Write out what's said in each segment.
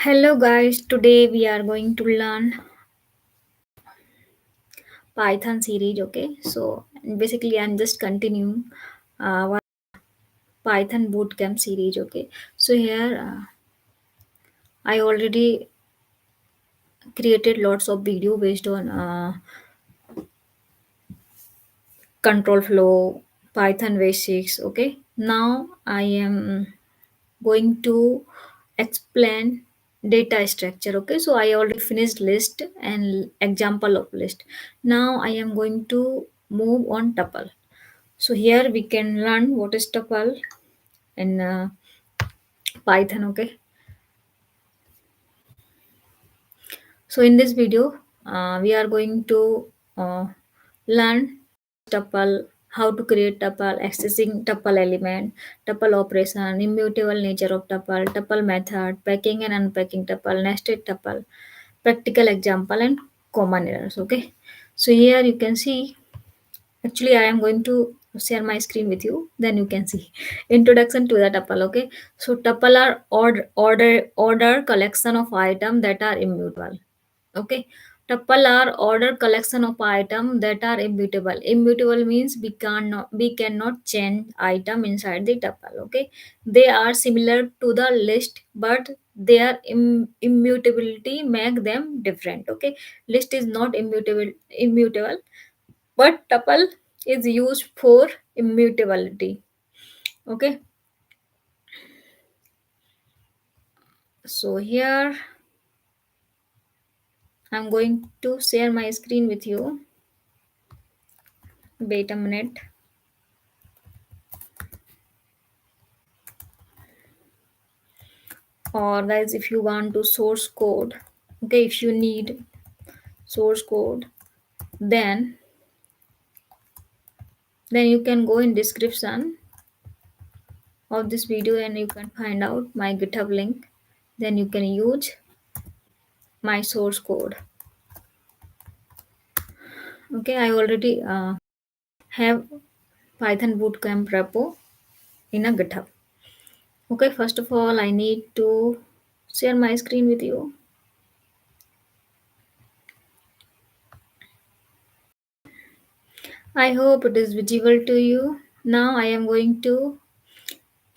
Hello guys, today we are going to learn Python series. Okay, so basically I'm just continuing our Python Bootcamp series. Okay, so here I already created lots of video based on control flow, Python basics. Okay, now I am going to explain data structure. Okay, so I already finished list and example of list. Now I am going to move on tuple. So here we can learn what is tuple in Python. Okay, so in this video we are going to uh, learn tuple, how to create tuple, accessing tuple element, tuple operation, immutable nature of tuple, tuple method, packing and unpacking tuple, nested tuple, practical example and common errors. Okay, so here you can see, actually I am going to share my screen with you, then you can see introduction to the tuple. Okay, so tuple are order collection of items that are immutable. Okay, tuple are order collection of items that are immutable. Immutable means we cannot change item inside the tuple. Okay, they are similar to the list, but their immutability make them different. Okay, list is not immutable, but tuple is used for immutability. Okay, so here I'm going to share my screen with you. Wait a minute. Or guys, if you want to source code, okay, if you need source code, then you can go in description of this video and you can find out my GitHub link. Then you can use my source code. Okay, I already have Python Bootcamp repo in a GitHub. Okay, first of all, I need to share my screen with you. I hope it is visible to you. Now I am going to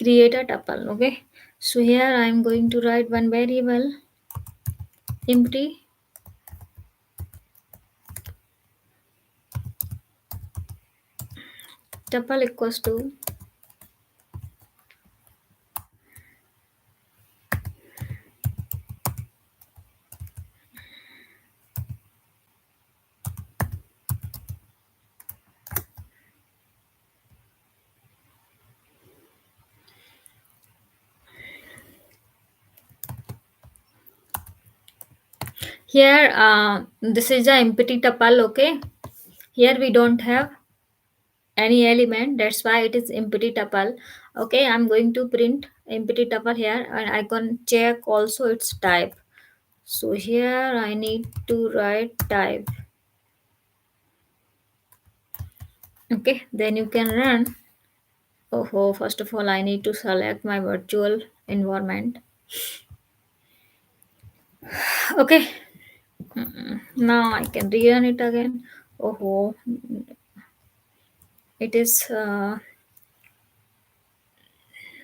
create a tuple. Okay, so here I am going to write one variable empty tuple equals to here. This is a empty tuple. Okay, here we don't have any element, that's why it is empty tuple. Okay, I'm going to print empty tuple here, and I can check also its type. So here I need to write type. Okay, then you can run. Oh, first of all, I need to select my virtual environment. Okay, now I can rerun it again. Oh, it is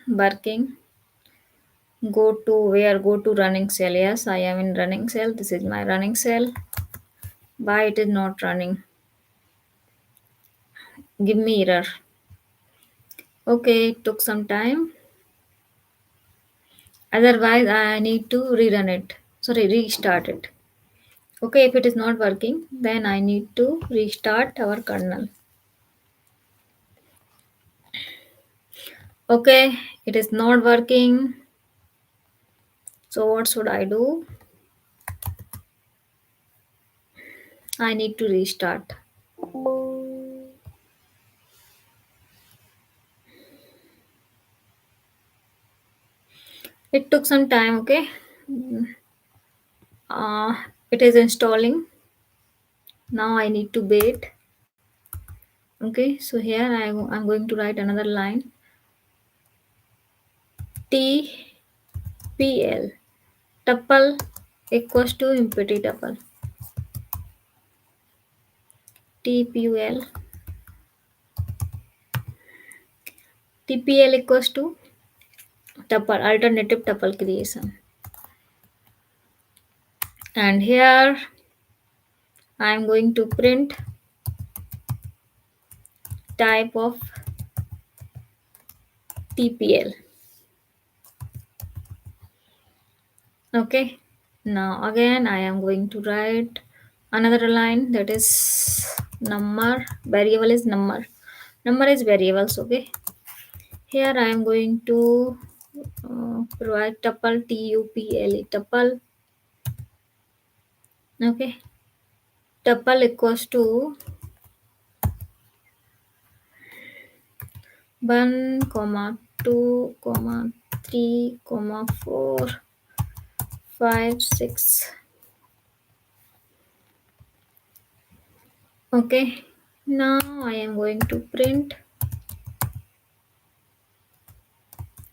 working. Go to where? Go to running cell. Yes, I am in running cell. This is my running cell. Why it is not running? Give me error. Okay, it took some time. Otherwise, I need to rerun it. Sorry, restart it. Okay, if it is not working, then I need to restart our kernel. Okay, it is not working. So what should I do? I need to restart. It took some time. Okay, it is installing. Now I need to wait. Okay, so here I'm going to write another line. TPL tuple equals to empty tuple. TPUL. TPL equals to tuple, alternative tuple creation. And here I am going to print type of TPL. Okay. Now again I am going to write another line, that is number. Variable is number. Number is variables. Okay. Here I am going to provide tuple, tuple, tuple. Okay. Tuple equals to 1 comma 2 comma 3 comma 4 5 6. Okay. Now I am going to print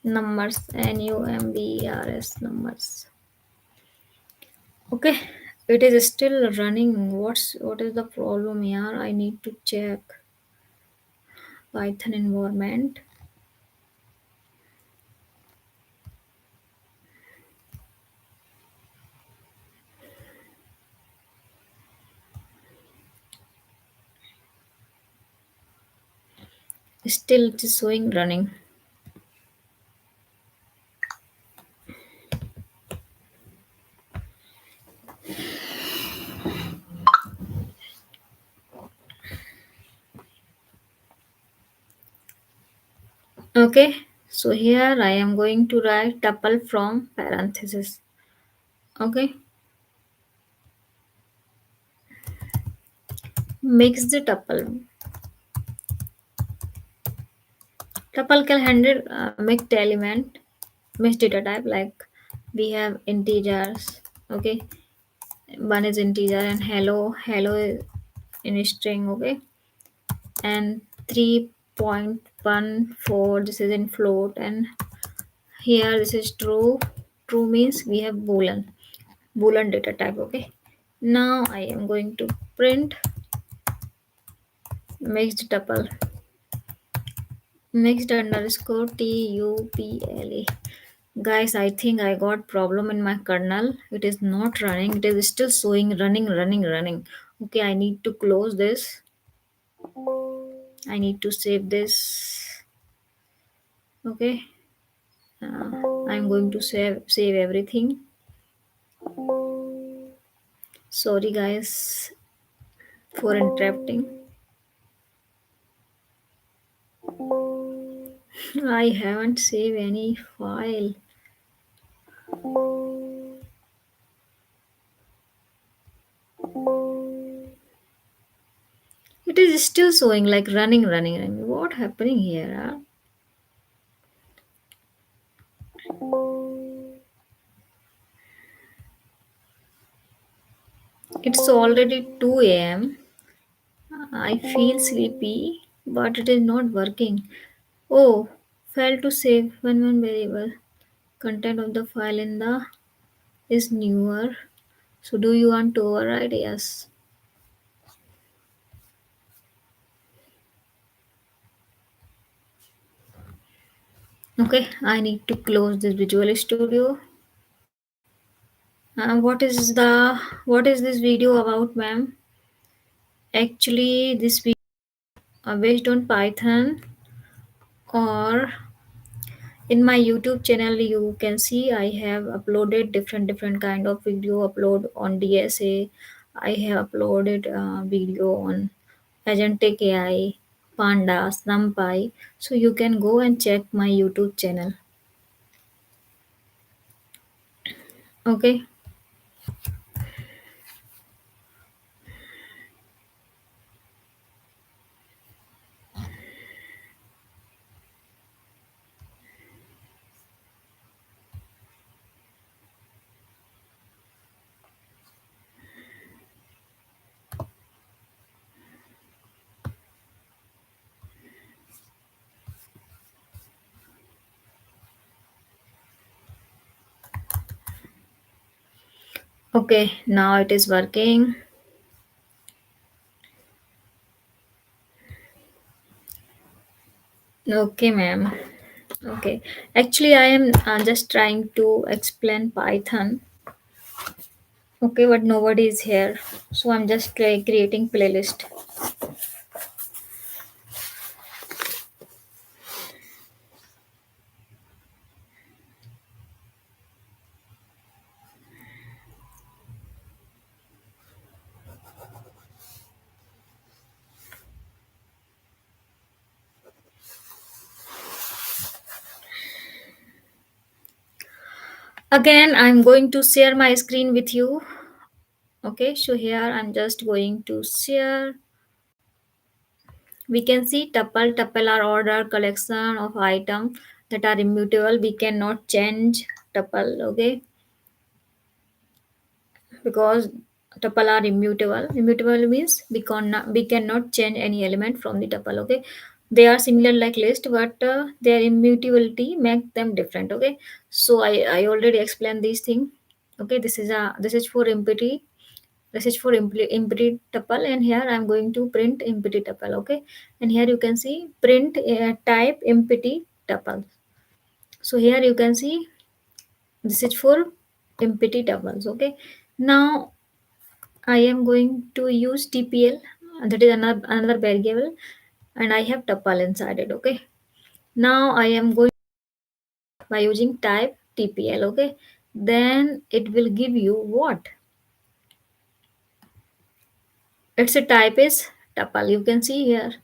numbers, numbers, numbers. Okay, it is still running. What is the problem here? I need to check Python environment. Still it is showing running. Okay, so here I am going to write tuple from parenthesis. Okay, mix the tuple. Tuple can handle mixed element, mixed data type, like we have integers. Okay, one is integer and hello is in string. Okay, and 3.14, this is in float, and here this is true. True means we have boolean data type. Okay, now I am going to print mixed tuple, mixed underscore tuple. Guys, I think I got problem in my kernel. It is not running. It is still showing running. Okay, I need to close this. I need to save this. Okay, I'm going to save everything. Sorry guys for interrupting. I haven't saved any file. It is still showing like running. What happening here? Huh? It's already 2 a.m. I feel sleepy, but it is not working. Oh, failed to save one variable. Content of the file in the is newer. So do you want to override? Yes. Okay, I need to close this Visual Studio. What is this video about, ma'am? Actually, this video based on Python, or in my YouTube channel you can see I have uploaded different kind of video. Upload on DSA, I have uploaded video on agentic AI, pandas, numpy, so you can go and check my YouTube channel. Okay. Okay, now it is working. Okay, ma'am. Okay, actually, I am just trying to explain Python. Okay, but nobody is here, so I'm just creating playlist. Again, I'm going to share my screen with you. Okay, so here I'm just going to share. We can see tuple are order collection of items that are immutable. We cannot change tuple, okay, because tuple are immutable. Immutable means we cannot change any element from the tuple, okay. They are similar like list, but their immutability make them different, okay. So I already explained these things. Okay, this is for empty. This is for empty tuple, and here I'm going to print empty tuple, okay. And here you can see print type empty tuple. So here you can see this is for empty tuples, okay. Now I am going to use tpl, that is another variable, and I have tuple inside it, okay. Now I am going by using type tpl, okay. Then it will give you what its a type is tuple. You can see here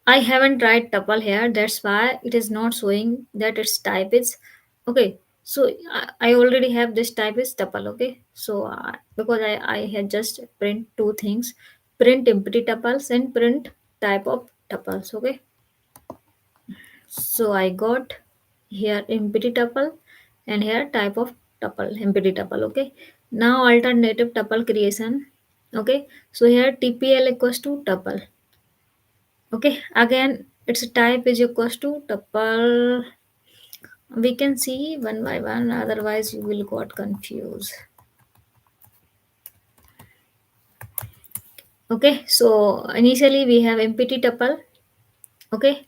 I haven't tried tuple here, that's why it is not showing that its type is okay. So I already have this type is tuple, okay. So because I had just print two things, print empty tuples and print type of tuples, okay. So I got here empty tuple and here type of tuple, empty tuple, okay. Now alternative tuple creation, okay. So here tpl equals to tuple, okay. Again its type is equals to tuple. We can see one by one, otherwise you will got confused. Okay, so initially we have empty tuple, okay.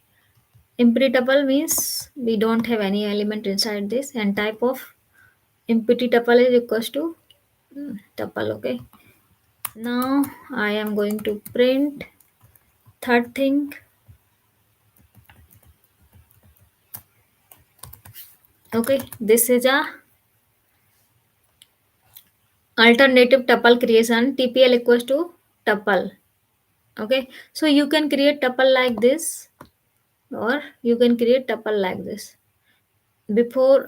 Empty tuple means we don't have any element inside this, and type of empty tuple is equals to tuple, okay. Now I am going to print third thing, okay. This is a alternative tuple creation, tpl equals to tuple, okay. So you can create tuple like this, or you can create tuple like this. Before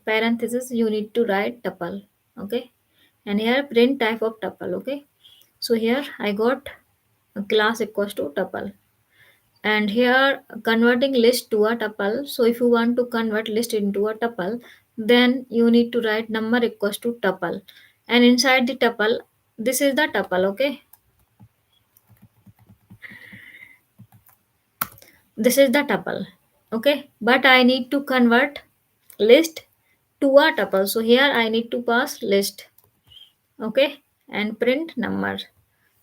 parenthesis you need to write tuple, okay. And here print type of tuple, okay. So here I got a class equals to tuple, and here converting list to a tuple. So if you want to convert list into a tuple, then you need to write number equals to tuple, and inside the tuple this is the tuple, okay. This is the tuple, okay. But I need to convert list to a tuple, so here I need to pass list, okay, and print number.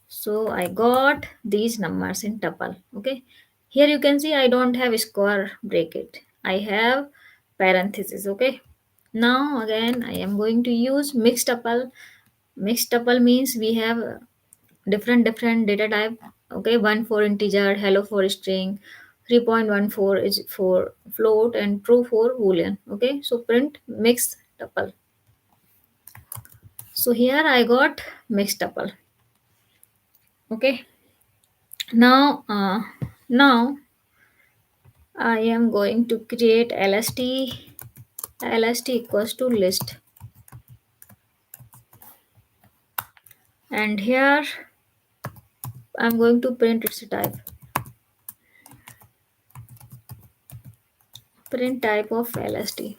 So I got these numbers in tuple, okay. Here you can see I don't have square bracket, I have parenthesis, okay. Now again I am going to use mixed tuple. Mixed tuple means we have different data type, okay. One for integer, hello for string, 3.14 is for float, and true for boolean, okay. So print mixed tuple. So here I got mixed tuple, okay. Now I am going to create lst equals to list, and here I'm going to print its type, print type of lst.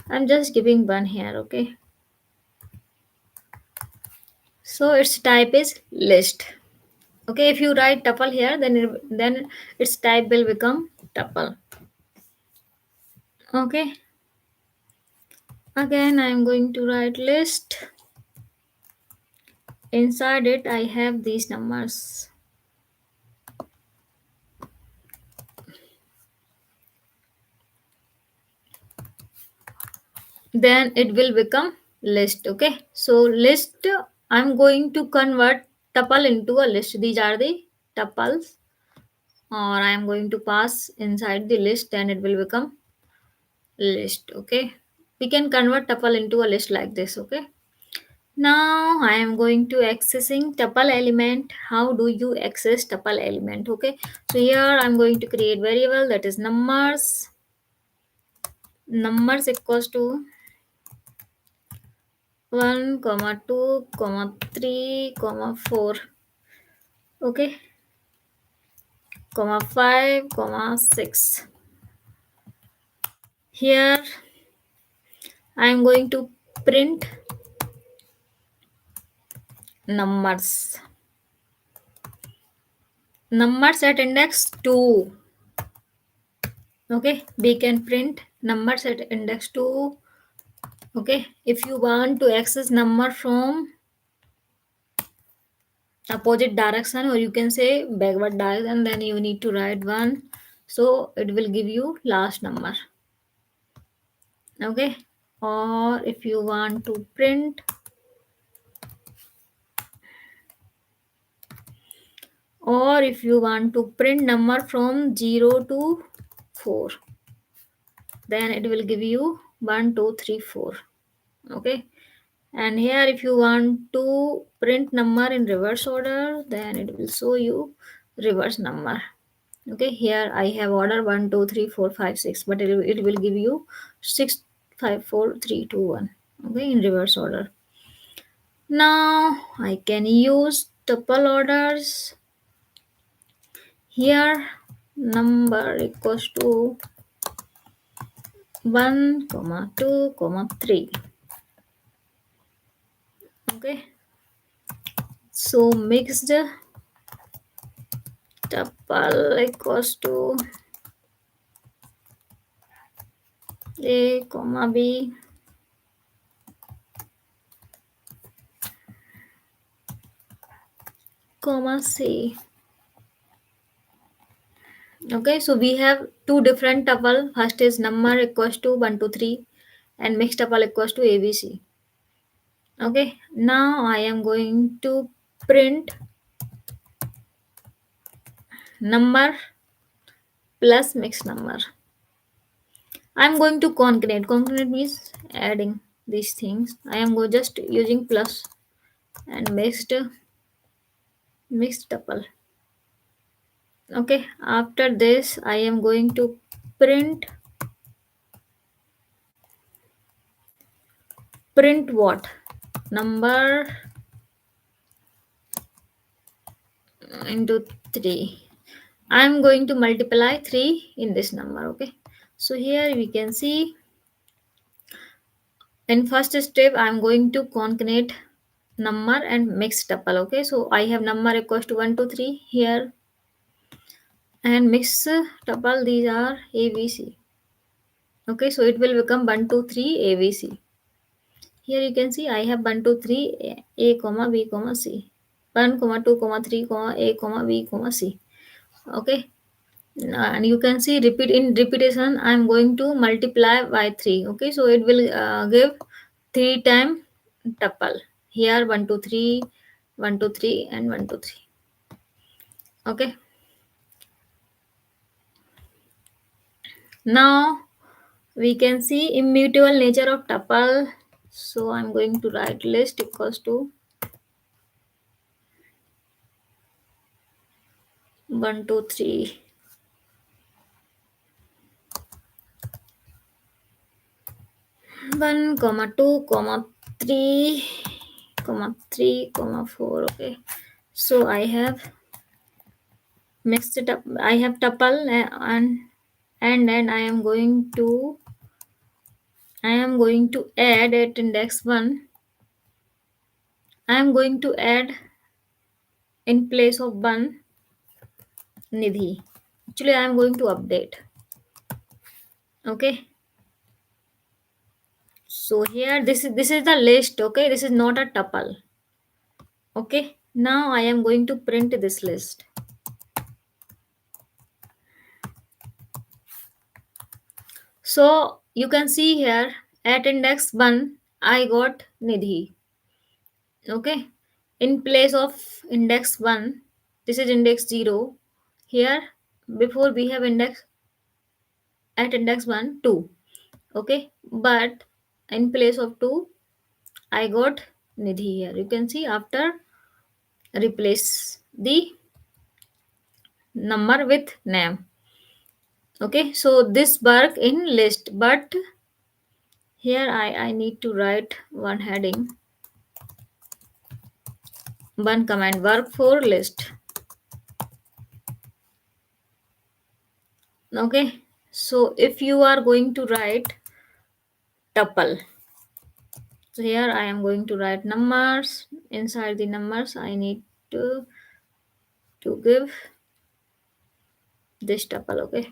I'm just giving one here, okay. So its type is list, okay. If you write tuple here, then its type will become tuple, okay. Again I'm going to write list, inside it I have these numbers. Then it will become list. Okay, so list, I'm going to convert tuple into a list. These are the tuples, or I am going to pass inside the list, and it will become list. Okay, we can convert tuple into a list like this. Okay, now I am going to accessing tuple element. How do you access tuple element? Okay, so here I'm going to create variable that is numbers equals to 1 comma 2 comma 3 comma 4. Okay, comma 5 comma 6. Here I am going to print numbers at index 2. Okay, we can print numbers at index 2. Okay, if you want to access number from opposite direction, or you can say backward direction, then you need to write 1, so it will give you last number. Okay, or if you want to print, or if you want to print number from 0 to 4, then it will give you 1 2 3 4. Okay, and here if you want to print number in reverse order, then it will show you reverse number. Okay, here I have order 1 2 3 4 5 6, but it will give you 6 5 4 3 2 1. Okay, in reverse order. Now I can use tuple orders. Here number equals to 1 comma 2 comma 3. Okay, so mixed tuple equals to a comma b comma c. Okay, so we have two different tuple. First is number equals to 1 to 3, and mixed tuple equals to abc. Okay, now I am going to print number plus mixed number. I'm going to concatenate. Concatenate means adding these things. I am just using plus and mixed tuple. Okay, after this I am going to print what? Number into 3. I'm going to multiply 3 in this number. Okay, so here we can see in first step I'm going to concatenate number and mixed tuple. Okay, so I have number equals to 1 to 3 here, and mixed tuple, these are abc. Okay, so it will become 1 2 3 abc. Here you can see I have 1 2 3 a comma b comma c, 1 comma 2 comma 3 comma a comma b comma c. Okay, and you can see repeat in repetition I'm going to multiply by 3. Okay, so it will give 3 time tuple. Here 1 2 3 1 2 3 and 1 2 3. Okay, now we can see immutable nature of tuple. So I'm going to write list equals to 1 2 3 1 comma 2 comma 3 comma 3 comma 4. Okay, so I have mixed it up. I have tuple, and then I am going to add at index 1. I am going to add in place of 1 nidhi. Actually I am going to update. Okay, so here this is the list. Okay, this is not a tuple. Okay, now I am going to print this list. So you can see here at index 1 I got Nidhi. Okay, in place of index 1, this is index 0. Here before we have index at index 1 2. Okay, but in place of 2 I got Nidhi here. You can see after replace the number with name. Okay, so this work in list, but here I need to write one heading, one command, work for list. Okay, so if you are going to write tuple, so here I am going to write numbers. Inside the numbers I need to give this tuple. Okay,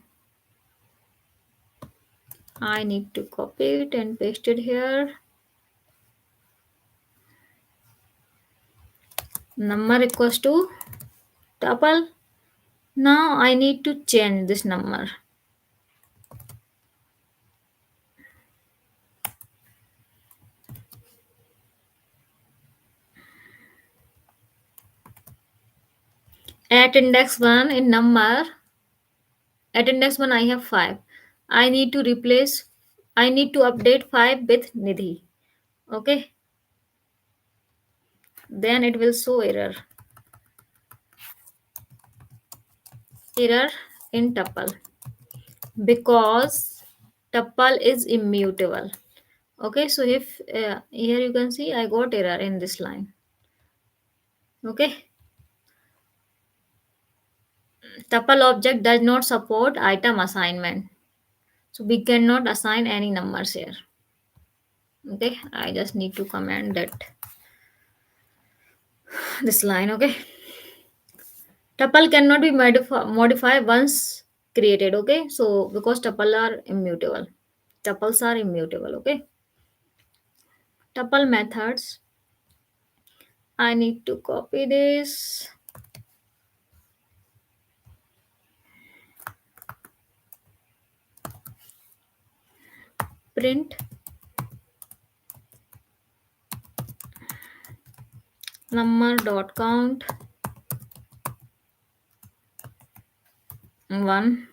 I need to copy it and paste it here. Number equals to tuple. Now I need to change this number. At index 1 in number, at index 1 I have 5. I need to replace, I need to update 5 with Nidhi. Okay, then it will show error. Error in tuple because tuple is immutable. Okay, so if here you can see I got error in this line. Okay, tuple object does not support item assignment, so we cannot assign any numbers here. Okay, I just need to comment that this line. Okay, tuple cannot be modified once created. Okay, so because tuples are immutable. Okay, tuple methods, I need to copy this, print number dot count 1.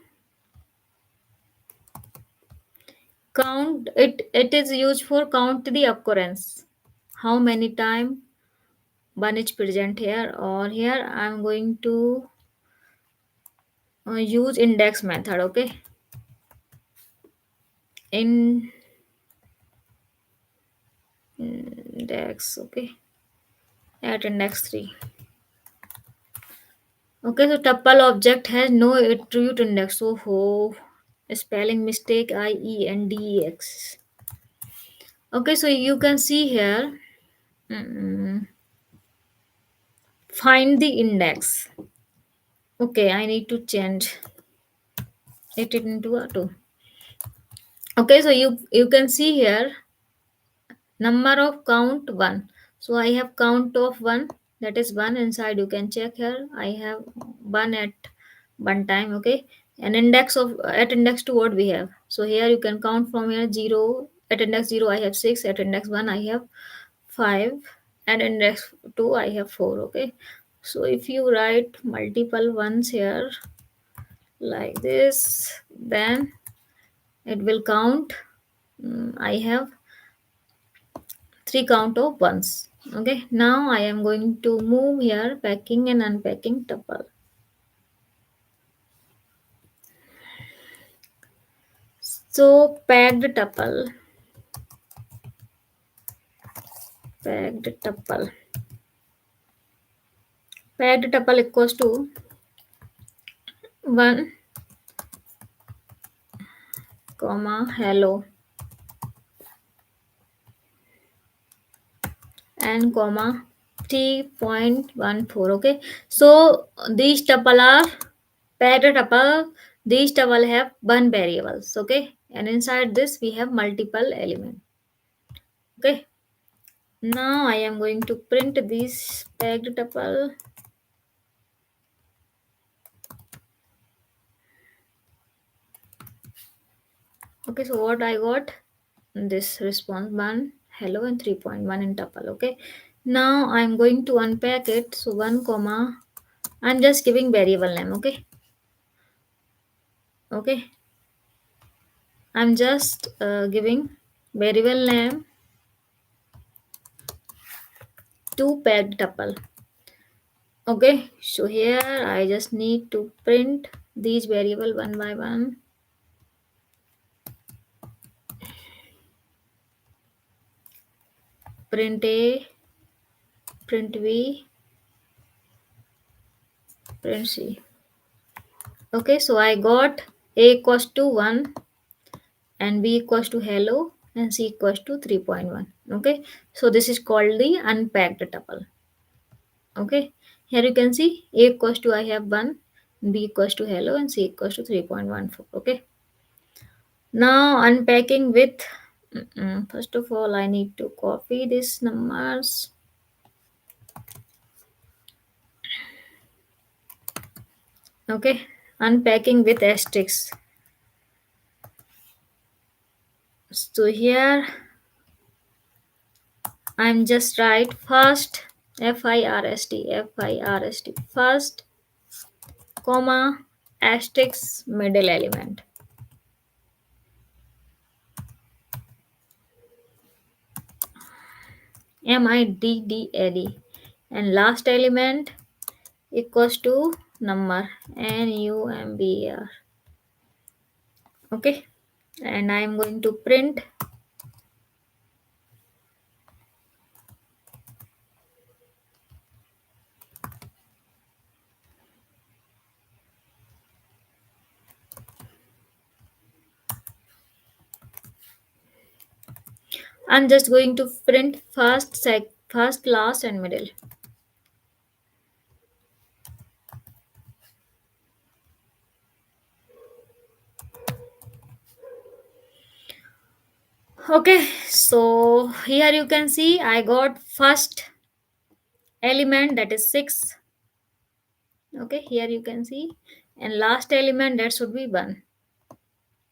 Count it is used for count the occurrence, how many time one is present here, or here I'm going to use index method. Okay, index. Okay, at index 3. Okay, so tuple object has no attribute index. So spelling mistake, IENDEX. Okay, so you can see here, find the index. Okay, I need to change it into a 2. Okay, so you can see here number of count 1. So I have count of 1, that is 1 inside. You can check here I have 1 at one time. Okay, and index of at index 2 what we have, so here you can count from here 0. At index 0 I have 6, at index 1 I have 5, and index 2 I have 4. Okay, so if you write multiple ones here like this, then it will count. I have 3 count of ones. Okay, now I am going to move here packing and unpacking tuple. So packed tuple packed tuple equals to 1 comma hello and comma t.14. Okay, so these tuple are packed tuple. These tuple have one variables. Okay, and inside this we have multiple element. Okay, Now I am going to print this pegged tuple. Okay, so what I got? This response 1, hello, and 3.1 in tuple. Okay, now I'm going to unpack it. So 1 comma, I'm just giving variable name. Okay, I'm just giving variable name to pegged tuple. Okay, so here I just need to print these variable one by one. Print A, print B, print C. Okay, so I got A equals to 1 and B equals to hello and C equals to 3.1. Okay, so this is called the unpacked tuple. Okay, here you can see A equals to I have 1, B equals to hello and C equals to 3.14. Okay, now unpacking with first of all I need to copy these numbers. Okay, unpacking with asterisks. So here I'm just write first first comma asterisk middle element. MIDDAD and last element equals to number NUMBR. Okay, and I am going to print. I'm just going to print first, last, and middle. Okay, so here you can see I got first element that is 6. Okay, here you can see, and last element that should be 1.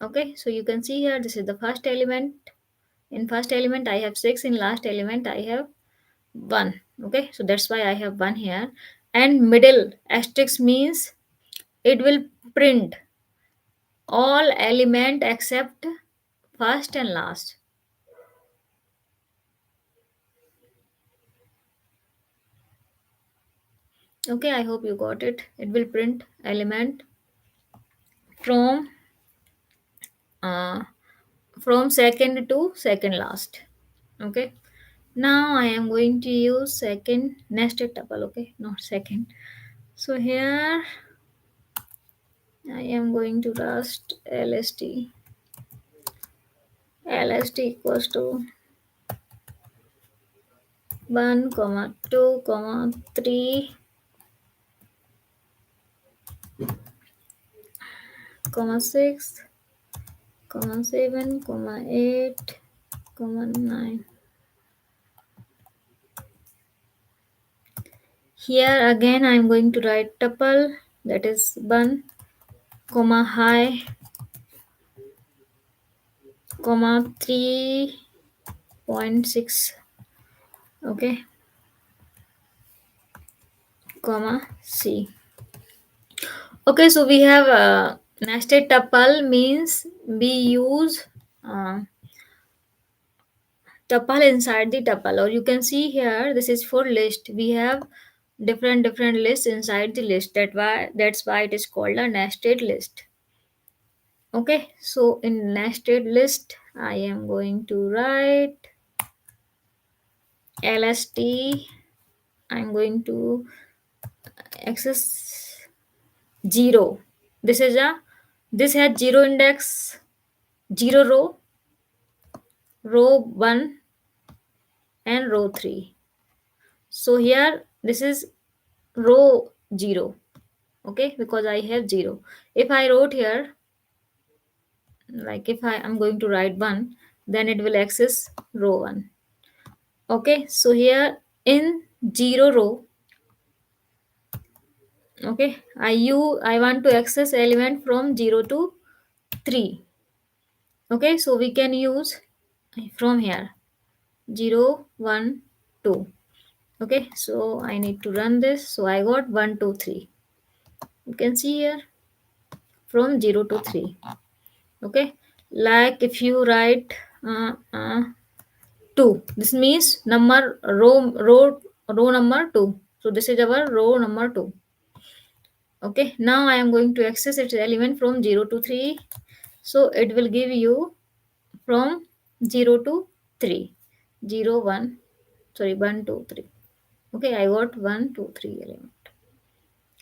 Okay, so you can see here this is the first element. In first element I have 6, in last element I have 1. Okay, so that's why I have 1 here. And middle asterisk means it will print all element except first and last. Okay, I hope you got it. It will print element from uh, from second to second last. Okay, now I am going to use second nested tuple. Okay, not second. So here I am going to rust lst equals to 1 comma 2 comma 3 comma 6 comma 7 comma 8 comma 9. Here again I am going to write tuple, that is 1 comma high comma 3.6. Okay, comma C. Okay, so we have nested tuple means we use uh, tuple inside the tuple, or you can see here this is for list. We have different lists inside the list. That's why it is called a nested list. Okay, so in nested list I am going to write lst. I'm going to access 0. This has 0 index, 0 row 1 and row 3. So here this is row 0. Okay, because I have 0. If I wrote here, like if I am going to write 1, then it will access row 1. Okay, so here in 0 row, okay, I want to access element from 0 to 3. Okay, so we can use from here 0 1 2. Okay, so I need to run this. So I got 1 2 3. You can see here from 0 to 3. Okay, like if you write 2, this means number row number 2. So this is our row number 2. Okay, now I am going to access its element from 0 to 3. So it will give you from 0 to 3. 0 1, sorry, 1 2 3. Okay, I got 1 2 3 element.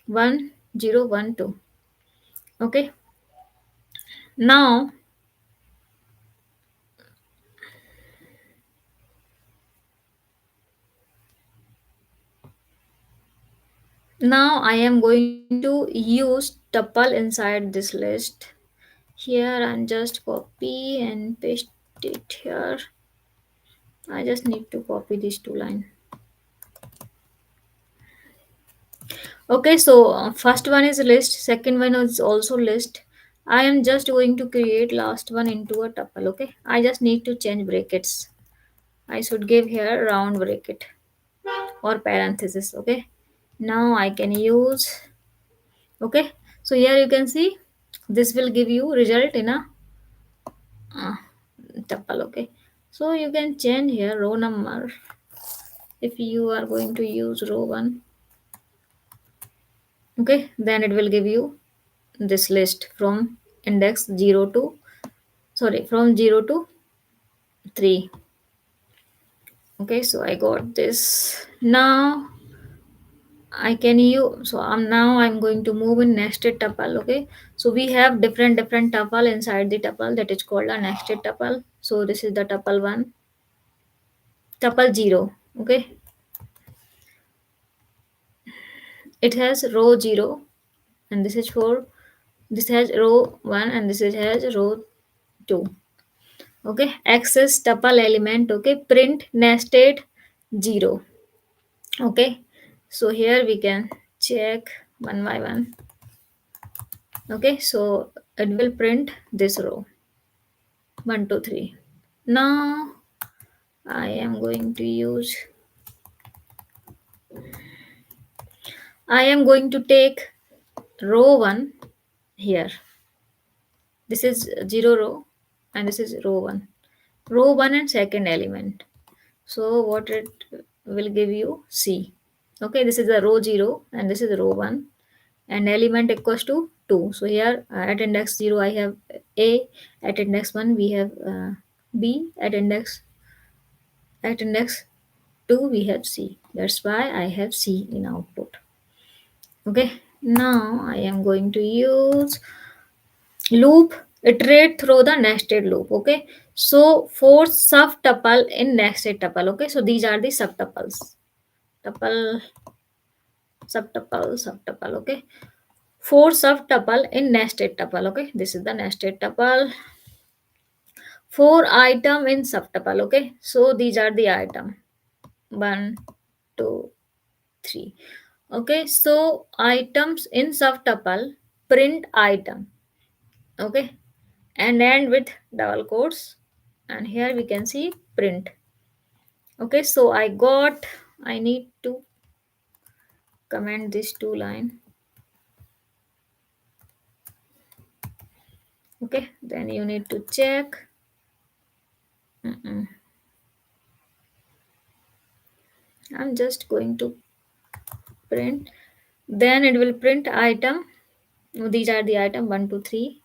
1 0 1 2. Okay, now I am going to use tuple inside this list. Here I'm just copy and paste it here. I just need to copy these two lines. Okay, so first one is list, second one is also list. I am just going to create last one into a tuple. Okay, I just need to change brackets. I should give here round bracket or parenthesis. Okay, now I can use. Okay, so here you can see this will give you result in a uh, tuple. Okay, so you can change here row number if you are going to use row 1. Okay, then it will give you this list from index 0 to, sorry, from 0 to 3. Okay, so I got this. Now I can use, so I'm going to move in nested tuple. Okay, so we have different tuple inside the tuple, that is called a nested tuple. So this is the tuple 1, tuple 0. Okay, it has row 0 and this is 4. This has row 1 and this is has row 2. Okay, access tuple element. Okay, print nested 0. Okay, so here we can check one by one. Okay, so it will print this row 1 2 3. Now I am going to use, I am going to take row 1 here. This is 0 row and this is row 1. Row 1 and second element. So what it will give you C. Okay, this is the row 0 and this is row 1 and element equals to 2. So here at index 0 I have A, at index 1 we have B, at index 2 we have C. That's why I have C in output. Okay, now I am going to use loop, iterate through the nested loop. Okay, so for subtuple in nested tuple. Okay, so these are the subtuples, tuple, subtuple. Okay, four subtuple in nested tuple. Okay, this is the nested tuple. Four item in subtuple. Okay, so these are the item 1 2 3. Okay, so items in subtuple print item. Okay, and end with double quotes, and here we can see print. Okay, so I need to comment this two line. Okay, then you need to check. I'm just going to print, then it will print item. These are the item 1 2 3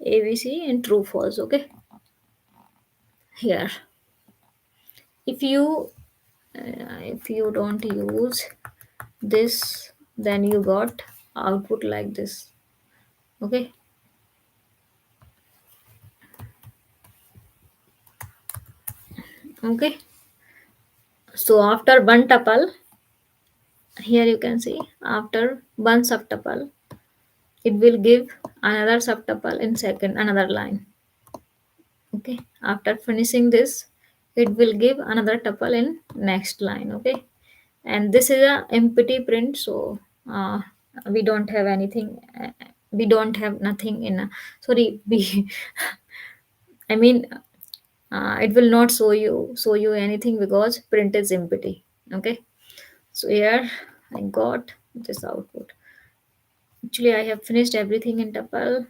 ABC and true false. Okay, here if you don't use this, then you got output like this. Okay, okay, so after one tuple, here you can see after one subtuple it will give another subtuple in second another line. Okay, after finishing this it will give another tuple in next line. Okay, and this is a empty print, so uh, we don't have anything, we don't have nothing in sorry, we I mean, it will not show you anything because print is empty. Okay, so here I got this output. Actually, I have finished everything in tuple.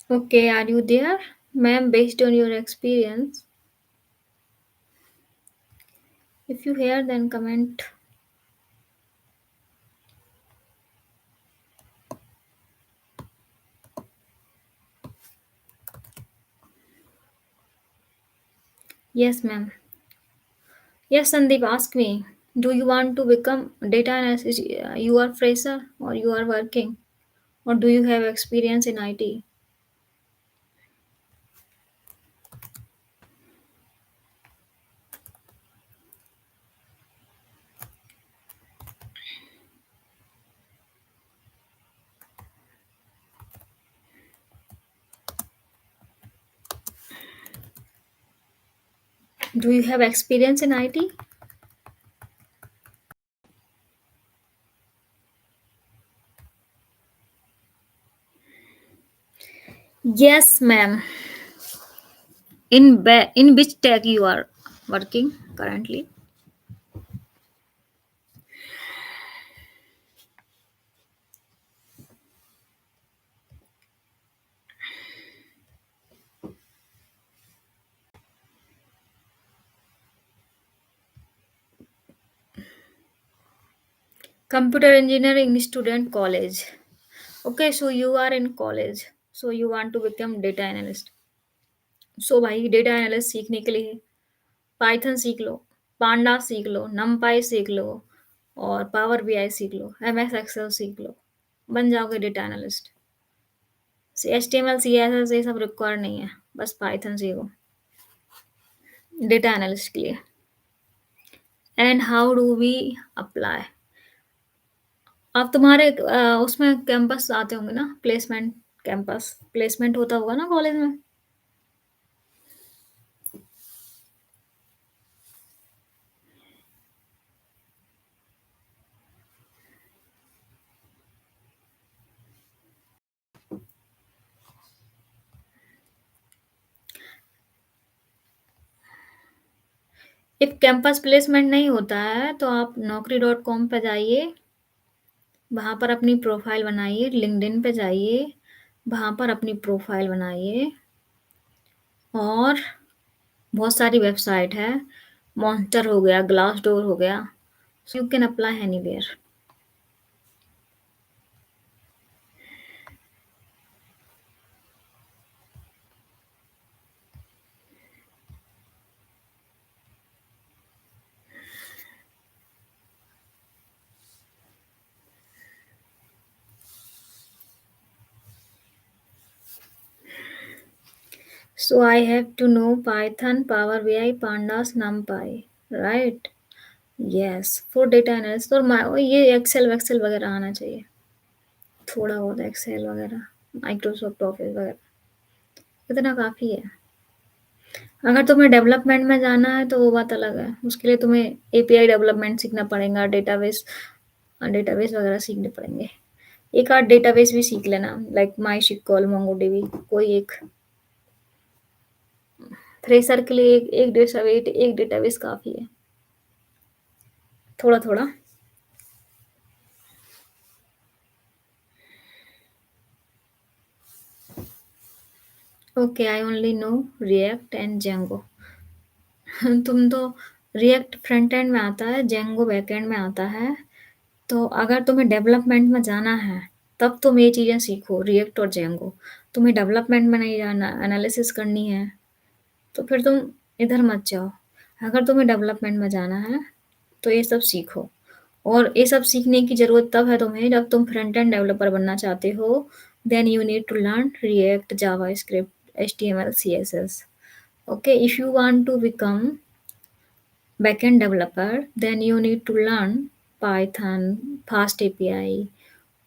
Okay, are you there, ma'am? Based on your experience, if you hear, then comment. Yes, ma'am. Yes, Sandeep, ask me. Do you want to become data analyst? You are fresher or you are working? Or do you have experience in IT? Do you have experience in IT? Yes, ma'am. In which tech you are working currently? Computer engineering student college. Okay, so you are in college. So you want to become data analyst. So भाई data analyst सीखने के लिए Python सीख लो, पांडा सीख लो, नमपाई सीख लो और power BI सीख लो, MS Excel सीख लो, बन जाओगे data analyst. H T M L C S S ये सब रिक्वायर्ड नहीं है, बस पाइथन सीखो डेटा एनालिस्ट के लिए। And how do we apply? आप तुम्हारे उसमें कैंपस आते होंगे ना, प्लेसमेंट कैंपस प्लेसमेंट होता होगा ना कॉलेज में। इफ कैंपस प्लेसमेंट नहीं होता है तो आप naukri.com पे जाइए, वहाँ पर अपनी प्रोफाइल बनाइए, लिंक्डइन पे जाइए, वहाँ पर अपनी प्रोफाइल बनाइए और बहुत सारी वेबसाइट है, मॉन्स्टर हो गया, ग्लासडोर हो गया, so you can apply anywhere. So I have to know Python, Power BI, Pandas, NumPy, right? Yes, for data analysis और ये एक्सेल वैक्सेल वगैरह आना चाहिए, थोड़ा बहुत एक्सेल वगैरह, माइक्रोसॉफ्ट ऑफिस वगैरह, इतना काफ़ी है। अगर तुम्हें डेवलपमेंट में जाना है तो वो बात अलग है, उसके लिए तुम्हें एपीआई डेवलपमेंट सीखना पड़ेगा, डेटाबेस डेटाबेस वगैरह सीखने पड़ेंगे। एक आध डेटाबेस भी सीख लेना, लाइक माई सिक्वल, मोंगोडीबी, कोई एक। फ्रेशर के लिए एक डेटाबेस काफ़ी है, थोड़ा थोड़ा। Okay, I only know React and Django. तुम तो रिएक्ट फ्रंट एंड में आता है, जेंगो बैक एंड में आता है। तो अगर तुम्हें डेवलपमेंट में जाना है तब तुम ये चीज़ें सीखो, रिएक्ट और जेंगो। तुम्हें डेवलपमेंट में नहीं जाना, एनालिसिस करनी है, तो फिर तुम इधर मत जाओ। अगर तुम्हें डेवलपमेंट में जाना है तो ये सब सीखो। और ये सब सीखने की ज़रूरत तब है तुम्हें जब तुम फ्रंट एंड डेवलपर बनना चाहते हो। Then you need to learn React, JavaScript, HTML, CSS। Okay, if you want to become backend developer, then you need to learn Python, Fast API,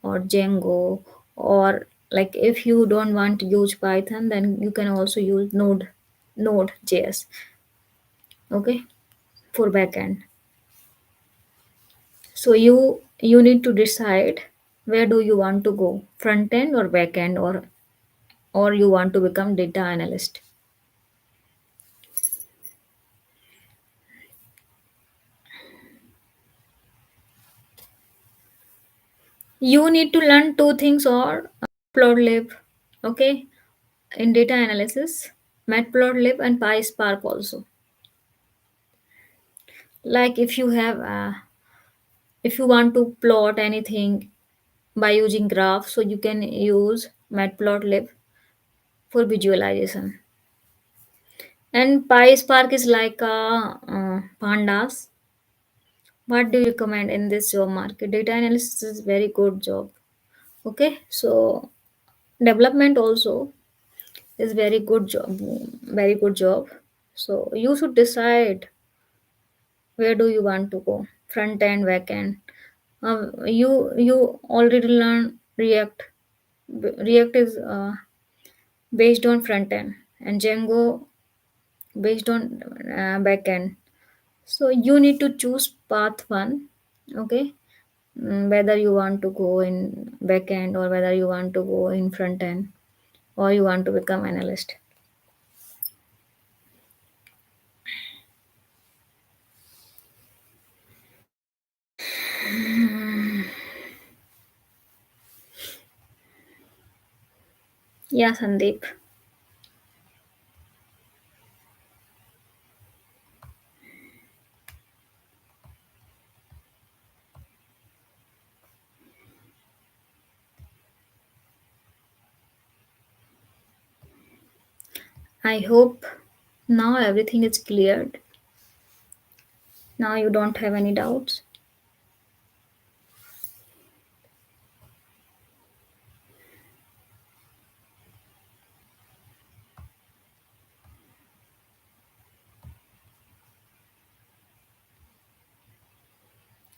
or Django, or like if you don't want to use Python, then you can also use Node.js. Okay, for backend. So you need to decide where do you want to go, front end or back end, or you want to become data analyst. You need to learn two things or Matplotlib, okay, in data analysis, Matplotlib and PySpark also. Like if you want to plot anything by using graph, so you can use Matplotlib for visualization. And PySpark is like pandas. What do you recommend in this job market? Data analysis is very good job. Okay, so development also is very good job. So you should decide where do you want to go, front end, back end. You already learn React. React is based on front end, and Django based on back end. So you need to choose path one. Okay. Whether you want to go in back end or whether you want to go in front end or you want to become analyst. Yeah, Sandeep. I hope now everything is cleared. Now you don't have any doubts.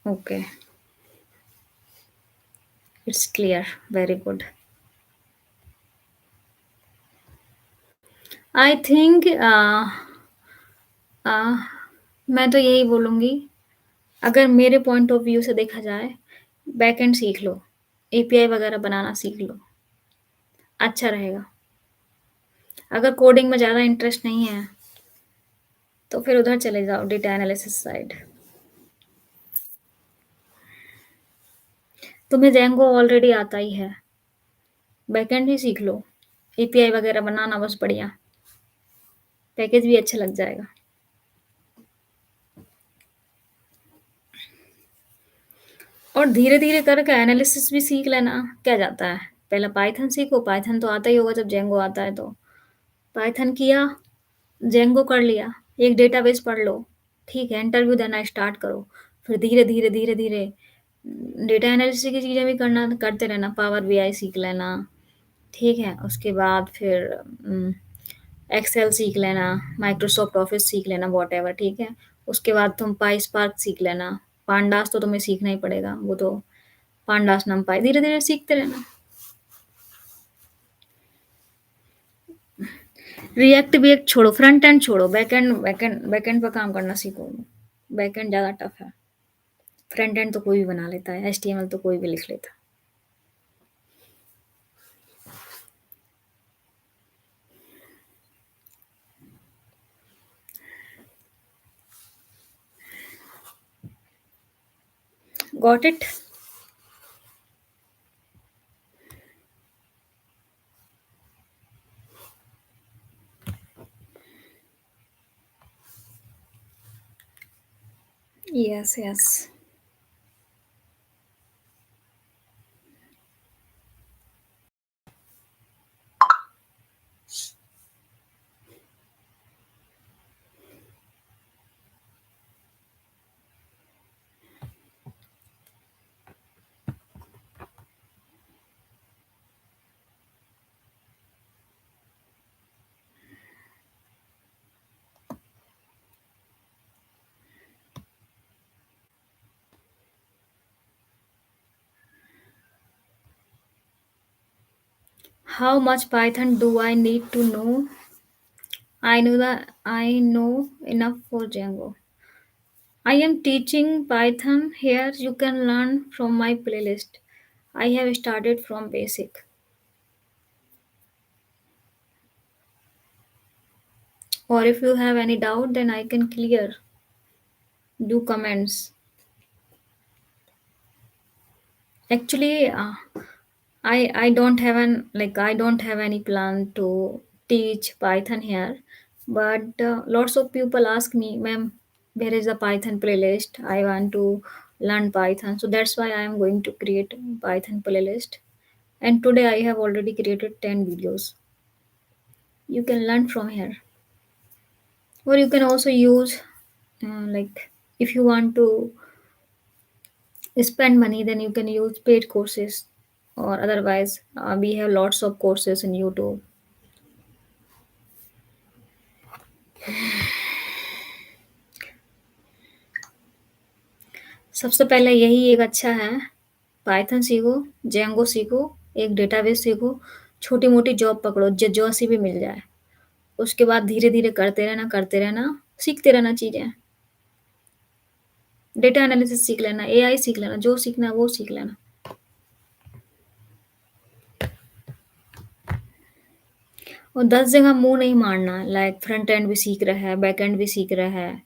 Okay, it's clear. Very good. I think मैं तो यही बोलूँगी, अगर मेरे point of view से देखा जाए, backend सीख लो, एपीआई वगैरह बनाना सीख लो, अच्छा रहेगा। अगर कोडिंग में ज़्यादा इंटरेस्ट नहीं है तो फिर उधर चले जाओ, डेटा एनालिसिस साइड। तुम्हें जेंगो ऑलरेडी आता ही है, बैकएंड ही सीख लो, एपीआई वगैरह बनाना बस बढ़िया, पैकेज भी अच्छा लग जाएगा। और धीरे धीरे करके एनालिसिस भी सीख लेना, क्या जाता है। पहले पाइथन सीखो, पाइथन तो आता ही होगा जब जेंगो आता है तो। पाइथन किया, जेंगो कर लिया, एक डेटाबेस पढ़ लो, ठीक है, इंटरव्यू देना स्टार्ट करो। फिर धीरे धीरे धीरे धीरे डेटा एनालिसिस की चीज़ें भी करना करते रहना, पावर बीआई सीख लेना, ठीक है। उसके बाद फिर एक्सेल सीख लेना, माइक्रोसॉफ्ट ऑफिस सीख लेना, वॉट एवर, ठीक है। उसके बाद तुम पाई स्पार्क सीख लेना, पांडास तो तुम्हें सीखना ही पड़ेगा, वो तो पांडास नमपाई, धीरे धीरे सीखते रहना। रिएक्ट भी एक छोड़ो, फ्रंट एंड छोड़ो, बैक एंड पर काम करना सीखो। बैक एंड ज़्यादा टफ है, फ्रंट एंड तो कोई भी बना लेता है, एचटीएमएल तो कोई भी लिख लेता है। Got it. Yes yes. How much Python do I need to know? I know enough for Django. I am teaching Python here. You can learn from my playlist. I have started from basic. Or if you have any doubt, then I can clear. Do comments. Actually, I don't have I don't have any plan to teach Python here, but lots of people ask me, ma'am, where is the Python playlist? I want to learn Python, so that's why I am going to create Python playlist. And today I have already created 10 videos. You can learn from here, or you can also use if you want to spend money, then you can use paid courses, or otherwise we have lots of courses in YouTube. सबसे पहले यही एक अच्छा है, Python सीखो, Django सीखो, एक database सीखो, छोटी मोटी जॉब पकड़ो, जो सी भी मिल जाए। उसके बाद धीरे धीरे करते रहना, सीखते रहना चीज़ें। डेटा एनालिसिस सीख लेना, एआई सीख लेना, जो सीखना है वो सीख लेना। और 10 जगह मुंह नहीं मारना, फ्रंट एंड भी सीख रहा है, बैक एंड भी सीख रहा है,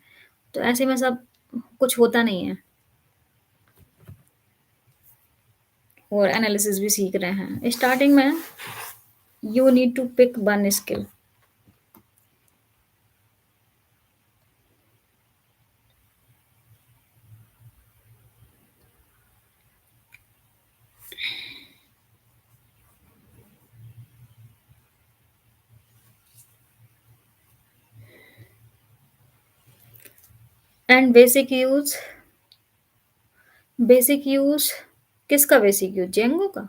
तो ऐसे में सब कुछ होता नहीं है। और एनालिसिस भी सीख रहे हैं, स्टार्टिंग में you need to pick one skill. And basic use किसका? बेसिक यूज जेंगो का।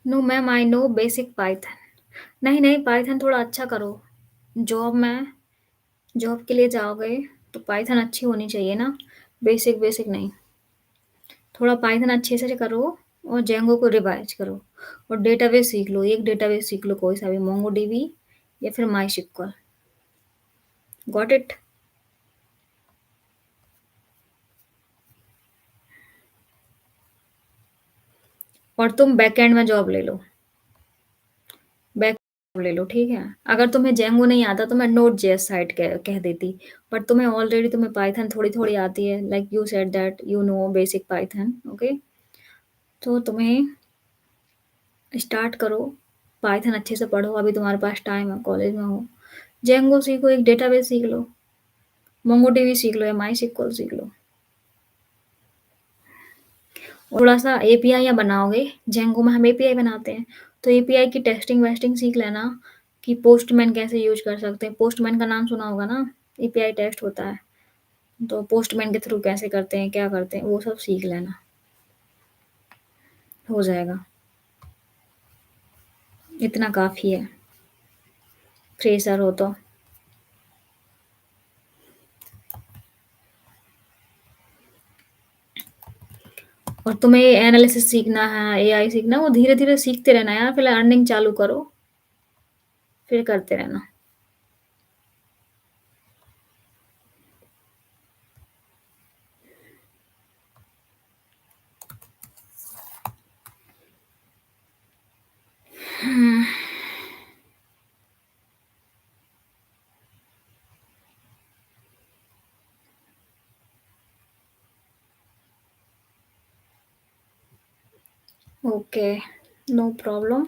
No ma'am, I know basic Python. नहीं नहीं, पाइथन थोड़ा अच्छा करो। जॉब में जॉब के लिए जाओगे तो पाइथन अच्छी होनी चाहिए ना, बेसिक बेसिक नहीं। थोड़ा पाइथन अच्छे से करो और जेंगो को रिवाइज करो। और डेटाबेस सीख लो, एक डेटाबेस सीख लो, कोई सा भी, मोंगोडीबी या फिर माई सिक्वल। Got it. और तुम बैकएंड में जॉब ले लो, बैक ले लो, ठीक है। अगर तुम्हें जेंगो नहीं आता तो मैं नोट जेएस साइट कह देती। बट तुम्हें ऑलरेडी, तुम्हें पाइथन थोड़ी थोड़ी आती है, like you said that you know basic Python, okay. तो तुम्हें स्टार्ट करो, पाइथन अच्छे से पढ़ो, अभी तुम्हारे पास टाइम है, कॉलेज में हो। जेंगो सीखो, एक डेटाबेस सीख लो, मोंगोडीबी सीख लो या माई सिक्वल सीख लो। थोड़ा सा एपीआई या बनाओगे, जेंगो में हम एपीआई बनाते हैं, तो एपीआई की टेस्टिंग वेस्टिंग सीख लेना, कि पोस्टमैन कैसे यूज कर सकते हैं। पोस्टमैन का नाम सुना होगा ना, एपीआई टेस्ट होता है, तो पोस्टमैन के थ्रू कैसे करते हैं, क्या करते हैं, वो सब सीख लेना, हो जाएगा। इतना काफ़ी है, फ्रेशर हो तो। और तुम्हें एनालिसिस सीखना है, एआई सीखना है, वो धीरे धीरे सीखते रहना यार, पहले अर्निंग चालू करो, फिर करते रहना। Okay, no problem.